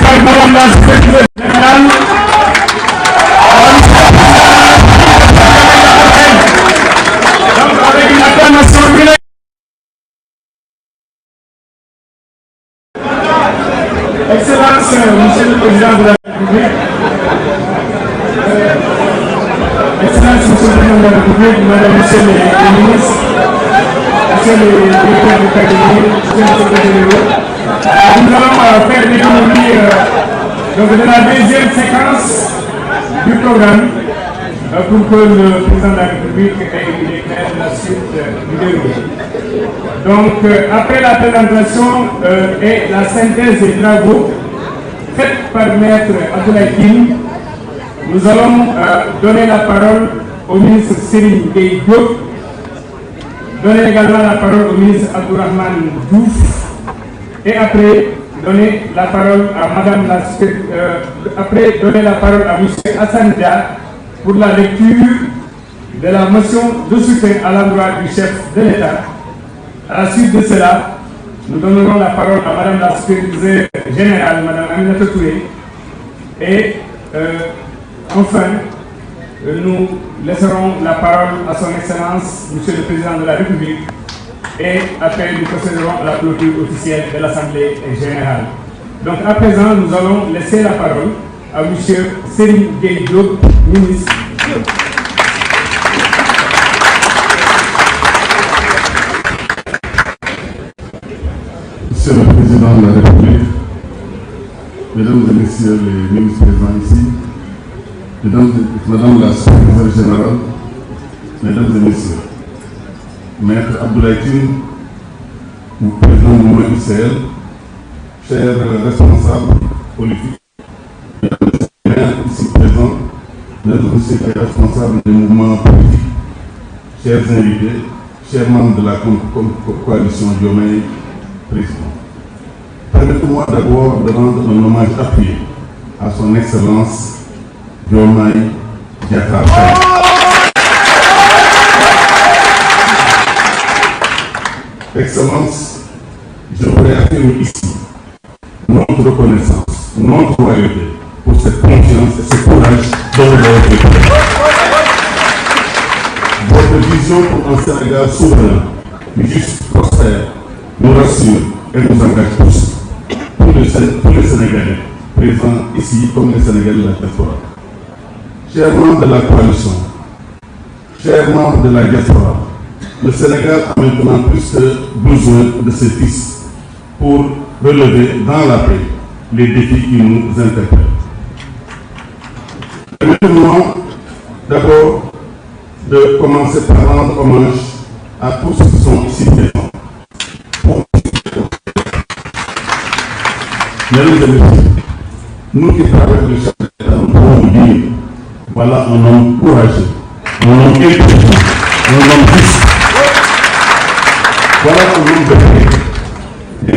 avec Madame la secrétaire générale. Donc, avec une acclamation directe. Excellence, Monsieur le Président de la République. Excellence, Monsieur le Président de la République, Madame, Monsieur les ministres, Monsieur le directeur de cabinet, Monsieur le secrétaire général. Nous allons faire l'économie de la deuxième séquence du programme pour que le Président de la République ait une éclair de la suite du déroulé. Donc, après la présentation et la synthèse des travaux faits par Maître Abdoulaye Tine, nous allons donner la parole au ministre Serigne Gueye Diop, donner également la parole au ministre Abdourahmane Diouf, et après donner la parole à Madame à M. Hassan Dia pour la lecture de la motion de soutien à l'endroit du chef de l'État. À la suite de cela, nous donnerons la parole à Madame la secrétaire générale, Madame Aminata Touré, et enfin, nous laisserons la parole à son Excellence, Monsieur le Président de la République, et après nous procéderons à la clôture officielle de l'Assemblée générale. Donc à présent, nous allons laisser la parole à Monsieur Serigne Gueye Diop, ministre. Monsieur le Président de la République, Mesdames et Messieurs les ministres présents ici, Madame la secrétaire générale, Mesdames et Messieurs, Maître Abdoulaye Tine, président du mouvement UCL, chers responsables politiques, ici présents, Mesdames et Messieurs les responsables des mouvements politiques, chers invités, chers membres de la coalition Diomaye Président. Permettez-moi d'abord de rendre un hommage appuyé à son Excellence Diomaye Diakhar Faye. Excellence, je voudrais affirmer ici notre reconnaissance, notre loyauté pour cette confiance et ce courage dont vous avez fait. Votre vision pour un Sénégal souverain, juste, prospère, nous rassure et nous engage tous, tous les Sénégalais présents ici comme les Sénégalais de la diaspora. Chers membres de la coalition, chers membres de la diaspora, le Sénégal a maintenant plus que besoin de ses fils pour relever dans la paix les défis qui nous interpellent. Permettez-moi d'abord de commencer par rendre hommage à tous ceux qui sont ici présents. Mesdames et messieurs, nous qui travaillons le chef d'État, nous pouvons vous dire, voilà un homme courageux, un homme intelligent, un homme juste. Voilà un homme de paix. Et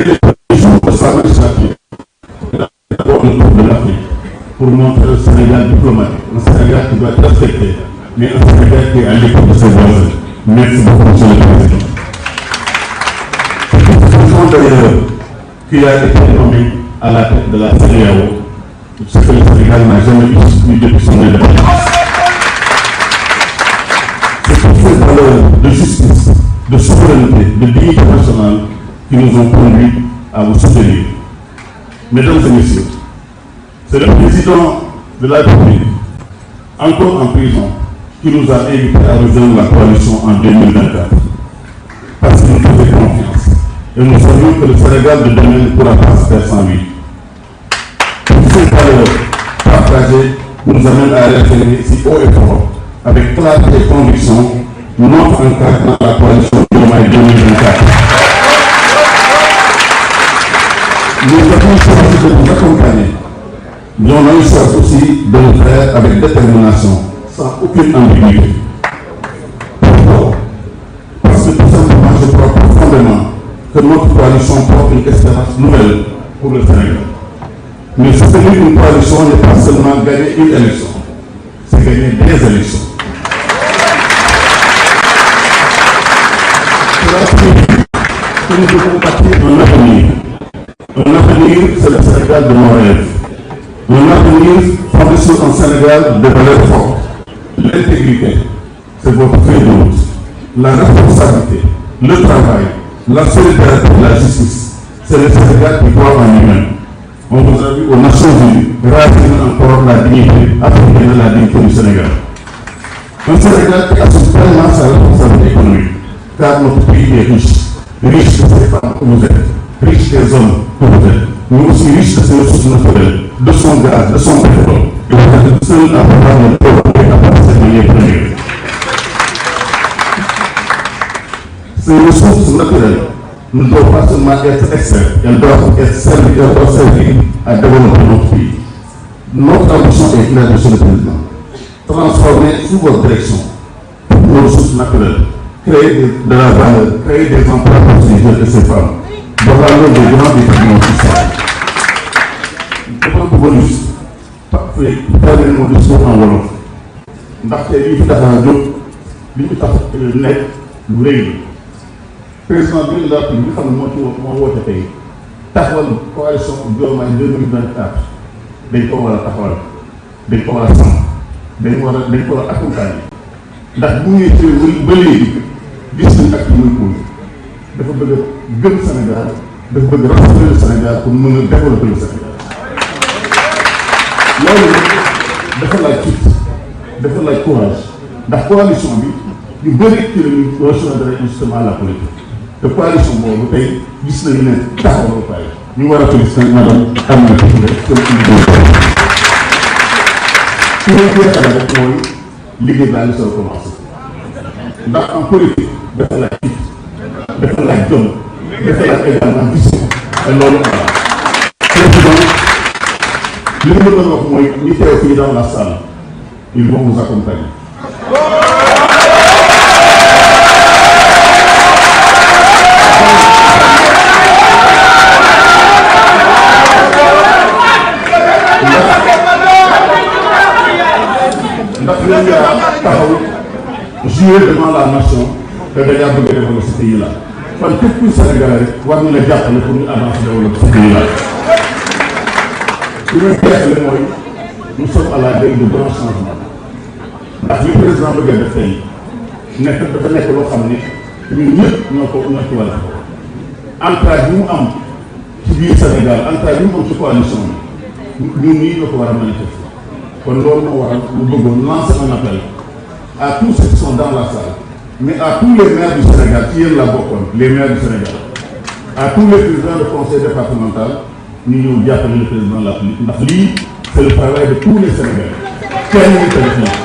le jour de sa législature, il a d'abord le tour de l'Afrique pour montrer le Sénégal diplomatique, un Sénégal qui doit être respecté, mais un Sénégal qui est à l'écoute de ses voisins. Merci beaucoup, Monsieur le Président. C'est une raison d'ailleurs qui a été nommé à la tête de la CEDEAO, ce que le Sénégal n'a jamais eu depuis son indépendance. C'est toutes ces valeurs de justice, de souveraineté, de dignité nationale qui nous ont conduits à vous soutenir. Mesdames et Messieurs, c'est le président de la République, encore en prison, qui nous a invités à rejoindre la coalition en 2024. Parce qu'il nous faisait confiance. Et nous savions que le Sénégal de demain ne pourra pas se faire sans lui. Ces valeurs partagées nous amènent à réaffirmer si haut et fort, avec clarté et conviction, notre encadre dans la coalition Diomaye 2024. Nous avons choisi de nous accompagner. Nous avons eu choisi aussi de le faire avec détermination, sans aucune ambiguïté. Pourquoi? Parce que tout simplement, je crois profondément que notre coalition porte une espérance nouvelle pour le Sénégal. Mais soutenir une coalition n'est pas seulement gagner une élection, c'est gagner des élections. Que nous devons bâtir un avenir. Un avenir, c'est le Sénégal de nos rêves. un avenir fondé sur un Sénégal de valeurs fortes. L'intégrité, c'est votre feuille de route. La responsabilité, le travail, la solidarité et la justice, c'est le Sénégal qui croit en lui-même. On vous a vu aux Nations Unies réaffirmer encore la dignité africaine et la dignité du Sénégal. Un Sénégal qui assume pleinement sa responsabilité économique, car notre pays est riche de ces femmes que vous êtes, riche des hommes que vous êtes, mais aussi riche de ses ressources naturelles, de son gaz, de son pétrole. Et vous êtes seul à pouvoir le développer à partir de cette manière première. Ces ressources naturelles ne doivent pas seulement être extraites, elles doivent être servir à développer notre pays. Notre ambition est claire, Monsieur le Président. Transformer sous votre direction nos ressources naturelles, créer de la valeur, créer des emplois pour ces jeunes et ces femmes. Voilà l'un des grands défis de notre histoire. Dafa bëggoon juste faire mon discours en wolof ndaxte lii fi tax a jóg li ñu tax nekk lu rëy la. Président bi la bi nga xam ne moo woote tey taxawal coalition Diomaye 2024 dañ ko war a taxawal dañ ko war a sàmm dañ ko war a accompagner ndax bu ñuy ci ba léegi gis nañ ak muy ko dafa bëgg a gëm Sénégal dafa bëgg a rassurer le Sénégal pour mën a développer le Sénégal loolu dafa laaj fit dafa laaj courage ndax coalition bi ñu bëri ci la ñu rejoindre justement la politique te coalition boobu tey gis nañu ne taxawal ba pare ñu war a féliciter madame Aminata Touré comme su ma jeexale rek mooy liggéey baa ngi soog a commencé ndax en politique dafa laaj fit dafa laaj jom dafa laaj également vision te loolu président li ma doon wax mooy ñi teew fii dans la salle ils vont vous accompagner. ndax ñoom ñoo taxaw jouer devant la nation te dañaa bëgg a développer ce pays là kon képp kuy Sénégalais rek war na la jàppale pour ñu avancer développer ce pays là. li may jeexale mooy nous sommes à la veille de grands changements ndax li président bëgg a def tey dafa nekk loo xam ne ñun ñëpp ñoo ci war a entrée bi mu am ci biir Sénégal entrée bi mu am ci coalition bi ñun ñii ñoo ko war a manifester kon loolu moo waral mu bëggoon lancer un appel à tous ceux qui sont dans la salle mais à tous les maires du Sénégal ci yéen la bokkoon les maires du Sénégal à tous les présidents de conseil départemental ñu ñëw jàppale le président de la République ndax lii c'est le travail de tous les Sénégalais kenn ñu ko def nii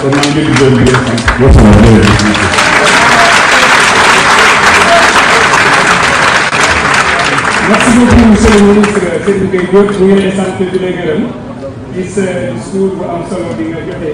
kon maa ngi leen di gërëm di leen sant merci beaucoup monsieur le ministre Seydou Gueye Diop ñu ngi lay sant di la gërëm gis discours bu am solo bi nga joxe